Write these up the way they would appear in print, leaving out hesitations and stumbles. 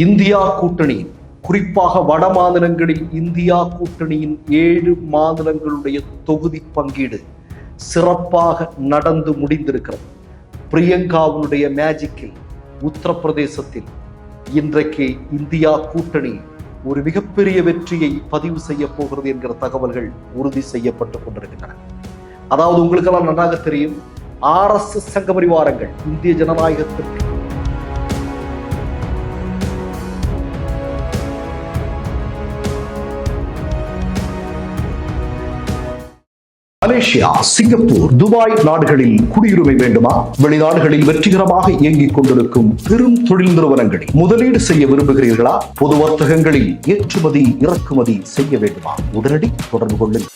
India கூட்டணி, குறிப்பாக வட மாநிலங்களில் இந்தியா கூட்டணியின் 7 மாநிலங்களுடைய தொகுதி பங்கீடு சிறப்பாக நடந்து முடிந்திருக்கிறது. பிரியங்காவுடைய மேஜிக்கில் உத்தரப்பிரதேசத்தில் இன்றைக்கு இந்தியா கூட்டணி ஒரு மிகப்பெரிய வெற்றியை பதிவு செய்ய போகிறது என்கிற தகவல்கள் உறுதி செய்யப்பட்டுக் கொண்டிருக்கின்றன. அதாவது உங்களுக்கெல்லாம் நன்றாக தெரியும், RSS சங்க பரிவாரங்கள் இந்திய ஜனநாயகத்திற்கு மலேசியா, சிங்கப்பூர், துபாய் நாடுகளில் குடியுரிமை வேண்டுமா? வெளிநாடுகளில் வெற்றிகரமாக இயங்கிக் கொண்டிருக்கும் பெரும் தொழில் நிறுவனங்களில் முதலீடு செய்ய விரும்புகிறீர்களா? பொது வர்த்தகங்களில் ஏற்றுமதி இறக்குமதி செய்ய வேண்டுமா? உடனடி தொடர்பு கொள்ளுங்கள்.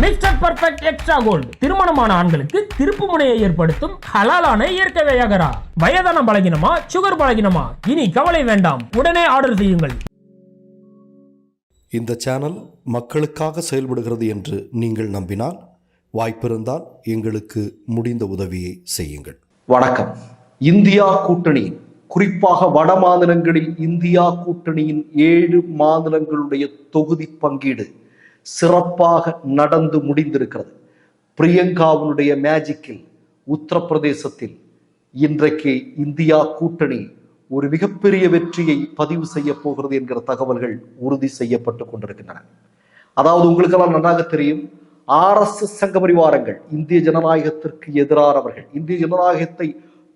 மிஸ்டர் பர்ஃபெக்ட் எக்ஸ்ட்ரா கோல்டு திருமணமான ஆண்களுக்கு திருப்பு முனையை ஏற்படுத்தும் ஹலாலான இயற்கை வியாகரா. வயதான பலகினமா, சுகர் பலகினமா, இனி கவலை வேண்டாம், உடனே ஆர்டர் செய்யுங்கள். இந்த சேனல் மக்களுக்காக செயல்படுகிறது என்று நீங்கள் நம்பினால், வாய்ப்பிருந்தால் எங்களுக்கு முடிந்த உதவியை செய்யுங்கள். வணக்கம். இந்தியா கூட்டணி, குறிப்பாக வட மாநிலங்களில் இந்தியா கூட்டணியின் 7 மாநிலங்களுடைய தொகுதி பங்கீடு சிறப்பாக நடந்து முடிந்திருக்கிறது. பிரியங்காவுடைய மேஜிக்கில் உத்தரப்பிரதேசத்தில் இன்றைக்கு இந்தியா கூட்டணி ஒரு மிகப்பெரிய வெற்றியை பதிவு செய்ய போகிறது என்கிற தகவல்கள் உறுதி செய்யப்பட்டுக் கொண்டிருக்கின்றன. அதாவது உங்களுக்கெல்லாம் நன்றாக தெரியும், RSS சங்க பரிவாரங்கள் இந்திய ஜனநாயகத்திற்கு எதிரானவர்கள், இந்திய ஜனநாயகத்தை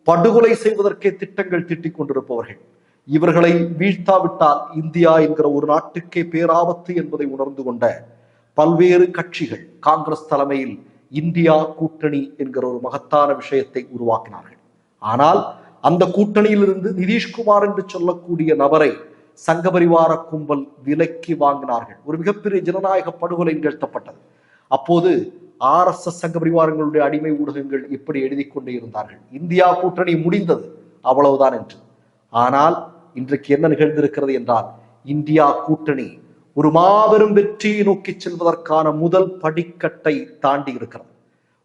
படுகொலை செய்வதற்கே திட்டங்கள் தீட்டிக் கொண்டிருப்பவர்கள். இவர்களை வீழ்த்தாவிட்டால் இந்தியா என்கிற ஒரு நாட்டுக்கே பேராபத்து என்பதை உணர்ந்து கொண்ட பல்வேறு கட்சிகள் காங்கிரஸ் தலைமையில் இந்தியா கூட்டணி என்கிற ஒரு மகத்தான விஷயத்தை உருவாக்கினார்கள். ஆனால் அந்த கூட்டணியிலிருந்து நிதிஷ்குமார் என்று சொல்லக்கூடிய நபரை சங்கபரிவார கும்பல் விலக்கி வாங்கினார்கள். ஒரு மிகப்பெரிய ஜனநாயக படுகொலை நிகழ்த்தப்பட்டது. அப்போது RSS சங்க பரிவாரங்களுடைய அடிமை ஊடகங்கள் இப்படி எழுதி கொண்டே இருந்தார்கள், இந்தியா கூட்டணி முடிந்தது, அவ்வளவுதான் என்று. ஆனால் இன்றைக்கு என்ன நிகழ்ந்திருக்கிறது என்றால், இந்தியா கூட்டணி ஒரு மாபெரும் வெற்றியை நோக்கி செல்வதற்கான முதல் படிக்கட்டை தாண்டி இருக்கிறது.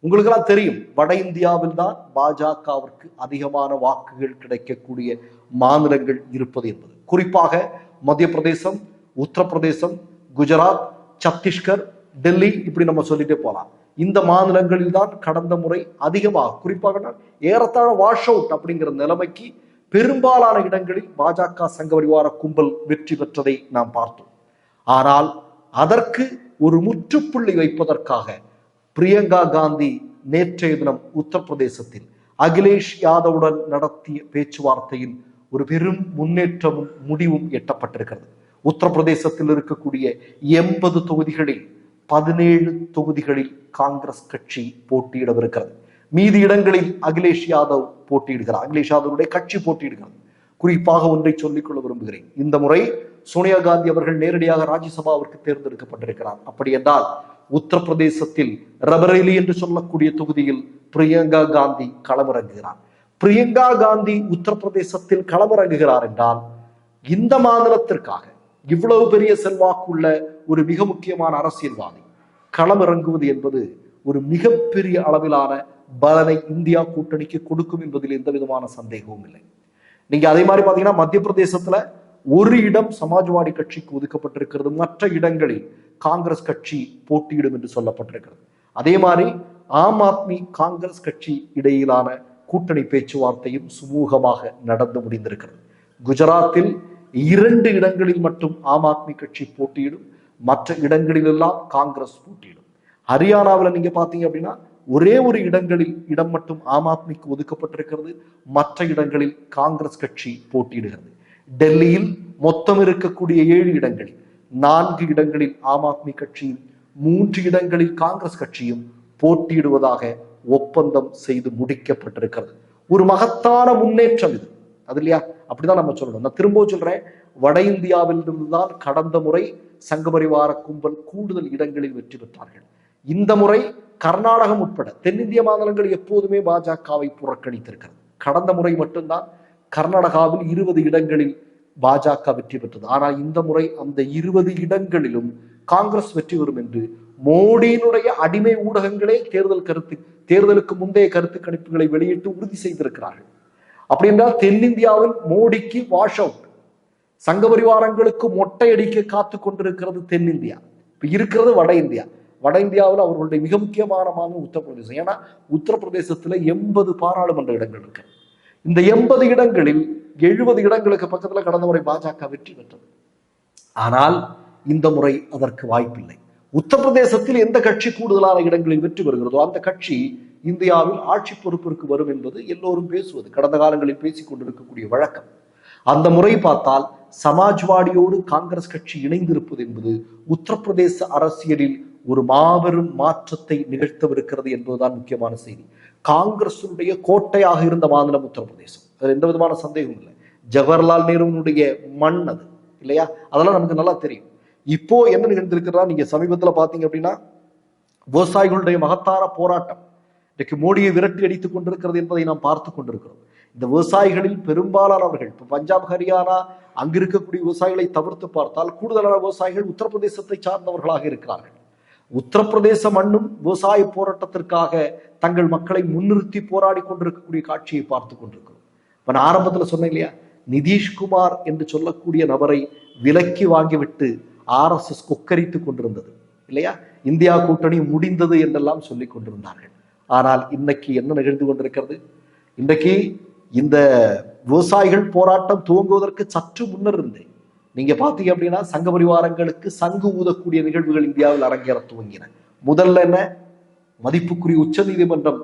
உங்களுக்கெல்லாம் தெரியும், வட இந்தியாவில் தான் பாஜகவிற்கு அதிகமான வாக்குகள் கிடைக்கக்கூடிய மாநிலங்கள் இருப்பது என்பது. குறிப்பாக மத்திய பிரதேசம், உத்தரப்பிரதேசம், குஜராத், சத்தீஸ்கர், டெல்லி, இப்படி நம்ம சொல்லிட்டே போலாம். இந்த மாநிலங்களில் தான் கடந்த முறை அதிகமாக, குறிப்பாக ஏறத்தாழ வாஷ் அவுட் அப்படிங்கிற நிலைமைக்கு பெரும்பாலான இடங்களில் பாஜக சங்க பரிவார கும்பல் வெற்றி பெற்றதை நாம் பார்த்தோம். ஆனால் அதற்கு ஒரு முற்றுப்புள்ளி வைப்பதற்காக பிரியங்கா காந்தி நேற்றைய தினம் உத்தரப்பிரதேசத்தில் அகிலேஷ் யாதவுடன் நடத்திய பேச்சுவார்த்தையில் ஒரு பெரும் முன்னேற்றமும் முடிவும் எட்டப்பட்டிருக்கிறது. உத்தரப்பிரதேசத்தில் இருக்கக்கூடிய 80 தொகுதிகளில் 17 தொகுதிகளில் காங்கிரஸ் கட்சி போட்டியிடவிருக்கிறது. மீதி இடங்களில் அகிலேஷ் யாதவ் போட்டியிடுகிறார், அகிலேஷ் யாதவுடைய கட்சி போட்டியிடுகிறது. குறிப்பாக ஒன்றை சொல்லிக்கொள்ள விரும்புகிறேன், இந்த முறை சோனியா காந்தி அவர்கள் நேரடியாக ராஜ்யசபாவிற்கு தேர்ந்தெடுக்கப்பட்டிருக்கிறார். அப்படி என்றால் உத்தரப்பிரதேசத்தில் ரபரேலி என்று சொல்லக்கூடிய தொகுதியில் பிரியங்கா காந்தி களமிறங்குகிறார். பிரியங்கா காந்தி உத்தரப்பிரதேசத்தில் களமிறங்குகிறார் என்றால், இந்த மாநிலத்திற்காக இவ்வளவு பெரிய செல்வாக்குள்ள ஒரு மிக முக்கியமான அரசியல்வாதி களமிறங்குவது என்பது ஒரு மிகப்பெரிய அளவிலான பலனை இந்தியா கூட்டணிக்கு கொடுக்கும் என்பதில் எந்த விதமான சந்தேகமும் இல்லை. நீங்க அதே மாதிரி பாத்தீங்கன்னா, மத்திய பிரதேசத்துல ஒரு இடம் சமாஜ்வாடி கட்சிக்கு ஒதுக்கப்பட்டிருக்கிறது, மற்ற இடங்களில் காங்கிரஸ் கட்சி போட்டியிடும் என்று சொல்லப்பட்டிருக்கிறது. அதே மாதிரி ஆம் ஆத்மி காங்கிரஸ் கட்சி இடையிலான கூட்டணி பேச்சுவார்த்தையும் சுமூகமாக நடந்து முடிந்திருக்கிறது. குஜராத்தில் 2 இடங்களில் மட்டும் ஆம் ஆத்மி கட்சி போட்டியிடும், மற்ற இடங்களிலெல்லாம் காங்கிரஸ் போட்டியிடும். ஹரியானாவில் நீங்க பாத்தீங்க அப்படின்னா ஒரே ஒரு இடம் மட்டும் ஆம் ஆத்மிக்கு ஒதுக்கப்பட்டிருக்கிறது, மற்ற இடங்களில் காங்கிரஸ் கட்சி போட்டியிடுகிறது. டெல்லியில் மொத்தம் இருக்கக்கூடிய 7 இடங்களில் 4 இடங்களில் ஆம் ஆத்மி கட்சியும் 3 இடங்களில் காங்கிரஸ் கட்சியும் போட்டியிடுவதாக ஒப்பந்தம் செய்து முடிக்கப்பட்டிருக்கிறது. ஒரு மகத்தான முன்னேற்றம் இது, அது இல்லையா? அப்படிதான் நம்ம சொல்லணும். நான் திரும்ப சொல்றேன், வட இந்தியாவில் இருந்துதான் கடந்த முறை சங்கபரிவார கும்பல் கூடுதல் இடங்களில் வெற்றி பெற்றார்கள். இந்த முறை கர்நாடகம் உட்பட தென்னிந்திய மாநிலங்கள் எப்போதுமே பாஜகவை புறக்கணித்திருக்கிறது. கடந்த முறை மட்டும்தான் கர்நாடகாவில் 20 இடங்களில் பாஜக வெற்றி பெற்றது. ஆனால் இந்த முறை அந்த 20 இடங்களிலும் காங்கிரஸ் வெற்றி பெறும் என்று மோடியினுடைய அடிமை ஊடகங்களே தேர்தலுக்கு முந்தைய கருத்து கணிப்புகளை வெளியிட்டு உறுதி செய்திருக்கிறார்கள். அப்படி என்றால் தென்னிந்தியாவில் மோடிக்கு வாஷ் அவுட், சங்க பரிவாரங்களுக்கு மொட்டையடிக்க காத்து கொண்டிருக்கிறது தென்னிந்தியா. இப்ப இருக்கிறது வட இந்தியா. வட இந்தியாவில் அவர்களுடைய மிக முக்கியமான மாநிலம் உத்தரப்பிரதேசம். ஏன்னா உத்தரப்பிரதேசத்துல 80 பாராளுமன்ற இடங்கள் இருக்கு. இந்த 80 இடங்களில் 70 இடங்களுக்கு பக்கத்துல கடந்த முறை பாஜக வெற்றி பெற்றது. ஆனால் இந்த முறை அதற்கு வாய்ப்பில்லை. உத்தரப்பிரதேசத்தில் எந்த கட்சி கூடுதலான இடங்களில் வெற்றி பெறுகிறதோ அந்த கட்சி இந்தியாவில் ஆட்சி பொறுப்பிற்கு வரும் என்பது எல்லோரும் பேசுவது, கடந்த காலங்களில் பேசிக் கொண்டிருக்கக்கூடிய வழக்கம். அந்த முறை பார்த்தால் சமாஜ்வாடியோடு காங்கிரஸ் கட்சி இணைந்திருப்பது என்பது உத்தரப்பிரதேச அரசியலில் ஒரு மாபெரும் மாற்றத்தை நிகழ்த்தவிருக்கிறது என்பதுதான் முக்கியமான செய்தி. காங்கிரசுடைய கோட்டையாக இருந்த மாநிலம் உத்தரப்பிரதேசம், அதுல எந்த விதமான சந்தேகமும் இல்லை. ஜவஹர்லால் நேருனுடைய மண் அது இல்லையா, அதெல்லாம் நமக்கு நல்லா தெரியும். இப்போ என்ன நிகழ்ந்திருக்கிறதா, நீங்க சமீபத்தில் பாத்தீங்க அப்படின்னா விவசாயிகளுடைய மகத்தான போராட்டம் இன்றைக்கு மோடியை விரட்டி அடித்துக் கொண்டிருக்கிறது என்பதை நாம் பார்த்து கொண்டிருக்கிறோம். இந்த விவசாயிகளில் பெரும்பாலானவர்கள் இப்ப பஞ்சாப், ஹரியானா அங்கு இருக்கக்கூடிய விவசாயிகளை தவிர்த்து பார்த்தால் கூடுதலான விவசாயிகள் உத்தரப்பிரதேசத்தை சார்ந்தவர்களாக இருக்கிறார்கள். உத்தரப்பிரதேச மண்ணும் விவசாய போராட்டத்திற்காக தங்கள் மக்களை முன்னிறுத்தி போராடி கொண்டிருக்கக்கூடிய காட்சியை பார்த்து கொண்டிருக்கிறோம். இப்ப நான் ஆரம்பத்துல சொன்னேன் இல்லையா, நிதிஷ்குமார் என்று சொல்லக்கூடிய நபரை விலக்கி வாங்கிவிட்டு RSS கொக்கரித்து கொண்டிருந்தது இல்லையா, இந்தியா கூட்டணி முடிந்தது என்றெல்லாம் சொல்லிக் கொண்டிருந்தார்கள். ஆனால் இன்னைக்கு என்ன நிகழ்ந்து கொண்டிருக்கிறது, இன்றைக்கு இந்த விவசாயிகள் போராட்டம் துவங்குவதற்கு சற்று முன்னர் இருந்தே நீங்க பாத்தீங்க அப்படின்னா சங்க பரிவாரங்களுக்கு சங்கு ஊதக்கூடிய நிகழ்வுகள் இந்தியாவில் அரங்கேற துவங்கின. முதல்ல என்ன, மதிப்புக்குரிய உச்ச நீதிமன்றம்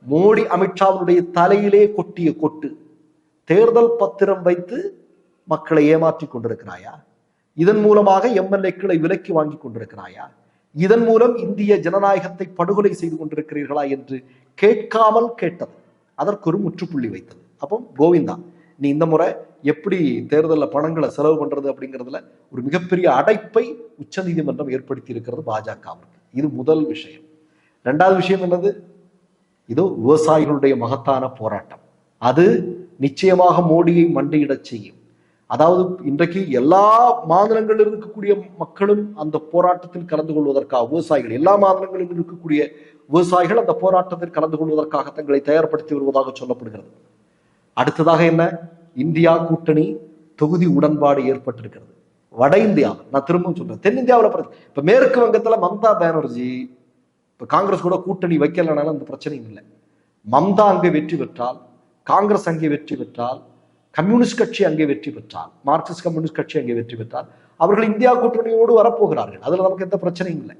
மோடி அமித்ஷாவுடைய தலையிலே கொட்டிய கொட்டு, தேர்தல் பத்திரம் வைத்து மக்களை ஏமாற்றி கொண்டிருக்கிறாயா, இதன் மூலமாக MLA-க்களை விலக்கி வாங்கி கொண்டிருக்கிறாயா, இதன் மூலம் இந்திய ஜனநாயகத்தை படுகொலை செய்து கொண்டிருக்கிறீர்களா என்று கேட்காமல் கேட்டது, அதற்கு ஒரு முற்றுப்புள்ளி வைத்தது. அப்போ கோவிந்தா, நீ இந்த முறை எப்படி தேர்தலில் பணங்களை செலவு பண்றது அப்படிங்கிறதுல ஒரு மிகப்பெரிய அடைப்பை உச்ச நீதிமன்றம் ஏற்படுத்தி இருக்கிறது பாஜகவிற்கு. இது முதல் விஷயம். இரண்டாவது விஷயம் என்னது, இதோ விவசாயிகளுடைய மகத்தான போராட்டம், அது நிச்சயமாக மோடியை மண்டியிடச் செய்யும். அதாவது இன்றைக்கு எல்லா மாநிலங்களில் இருக்கக்கூடிய மக்களும் அந்த போராட்டத்தில் கலந்து கொள்வதற்காக, விவசாயிகள் எல்லா மாநிலங்களிலும் இருக்கக்கூடிய விவசாயிகள் அந்த போராட்டத்தில் கலந்து கொள்வதற்காக தங்களை தயார்படுத்தி வருவதாக சொல்லப்படுகிறது. அடுத்ததாக என்ன, இந்தியா கூட்டணி தொகுதி உடன்பாடு ஏற்பட்டிருக்கிறது. வட இந்தியா, நான் திரும்பவும் சொல்றேன், தென்னிந்தியாவில் இப்ப மேற்கு வங்கத்துல மம்தா பானர்ஜி இப்ப காங்கிரஸ் கூட கூட்டணி வைக்கலனாலும் அந்த பிரச்சனையும் இல்லை. மம்தா அங்கே வெற்றி பெற்றால், காங்கிரஸ் அங்கே வெற்றி பெற்றால், கம்யூனிஸ்ட் கட்சி அங்கே வெற்றி பெற்றால், மார்க்சிஸ்ட் கம்யூனிஸ்ட் கட்சி அங்கே வெற்றி பெற்றால் அவர்கள் இந்தியா கூட்டணியோடு வரப்போகிறார்கள். அதுல நமக்கு எந்த பிரச்சனையும் இல்லை.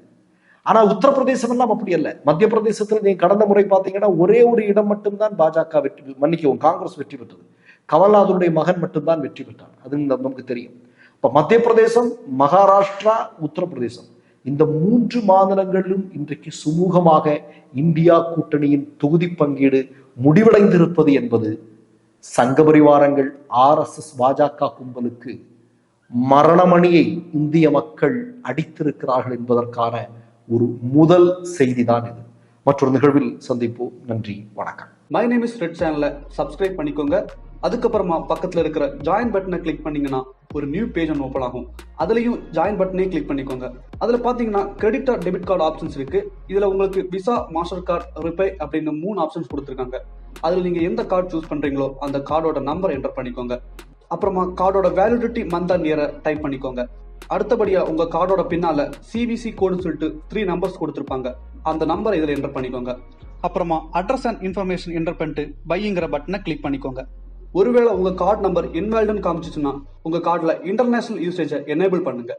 ஆனா உத்தரப்பிரதேசம் எல்லாம் அப்படி அல்ல. மத்திய பிரதேசத்துல நீங்க கடந்த முறை பாத்தீங்கன்னா ஒரே ஒரு இடம் மட்டும்தான் பாஜக வெற்றி, மன்னிக்கவும் காங்கிரஸ் வெற்றி பெற்றது. கமல்நாதனுடைய மகன் மட்டும்தான் வெற்றி பெற்றார், அது நமக்கு தெரியும். இப்ப மத்திய பிரதேசம், மகாராஷ்டிரா, உத்தரப்பிரதேசம் இந்த 3 மாநிலங்களிலும் இன்றைக்கு சுமூகமாக இந்தியா கூட்டணியின் தொகுதி பங்கீடு முடிவடைந்திருப்பது என்பது சங்க பரிவாரங்கள் RSS பாஜக கும்பலுக்கு மரணமணியை இந்திய மக்கள் அடித்திருக்கிறார்கள் என்பதற்கான ஒரு முதல் செய்திதான் இது. மற்றொரு நிகழ்வில் சந்திப்போம். நன்றி, வணக்கம். மை நேம் இஸ் ரெட் சேனலை சப்ஸ்கிரைப் பண்ணிக்கோங்க. அதுக்கப்புறமா பக்கத்துல இருக்கிற ஜாயின் பட்டனை கிளிக் பண்ணீங்கன்னா ஒரு நியூ பேஜ் ஒன்று ஓப்பன் ஆகும். அதுலயும் ஜாயின் பட்டனே கிளிக் பண்ணிக்கோங்க. அதுல பாத்தீங்கன்னா credit R debit card options இருக்கு. இதுல உங்களுக்கு விசா, மாஸ்டர் கார்டு, ரிப்பே அப்படின்னு 3 ஆப்ஷன்ஸ் கொடுத்துருக்காங்க. அதுல நீங்க எந்த கார்டு சூஸ் பண்றீங்களோ அந்த கார்டோட நம்பர் என்டர் பண்ணிக்கோங்க. அப்புறமா கார்டோட வேலிடிட்டி மந்த் அண்ட் இயரை டைப் பண்ணிக்கோங்க. அடுத்தபடியா உங்க கார்டோட பின்னால CVC கோடுன்னு சொல்லிட்டு 3 நம்பர்ஸ் கொடுத்துருப்பாங்க. அந்த நம்பர் இதுல என்டர் பண்ணிக்கோங்க. அப்புறமா அட்ரஸ் அண்ட் இன்ஃபர்மேஷன் என்டர் பண்ணிட்டு பைங்கிற பட்டனை கிளிக் பண்ணிக்கோங்க. ஒருவேளை உங்க கார்டு நம்பர் இன்வாலிட்னு காமிச்சிச்சுன்னா உங்க கார்டுல இன்டர்நேஷனல் யூசேஜை எனேபிள் பண்ணுங்க.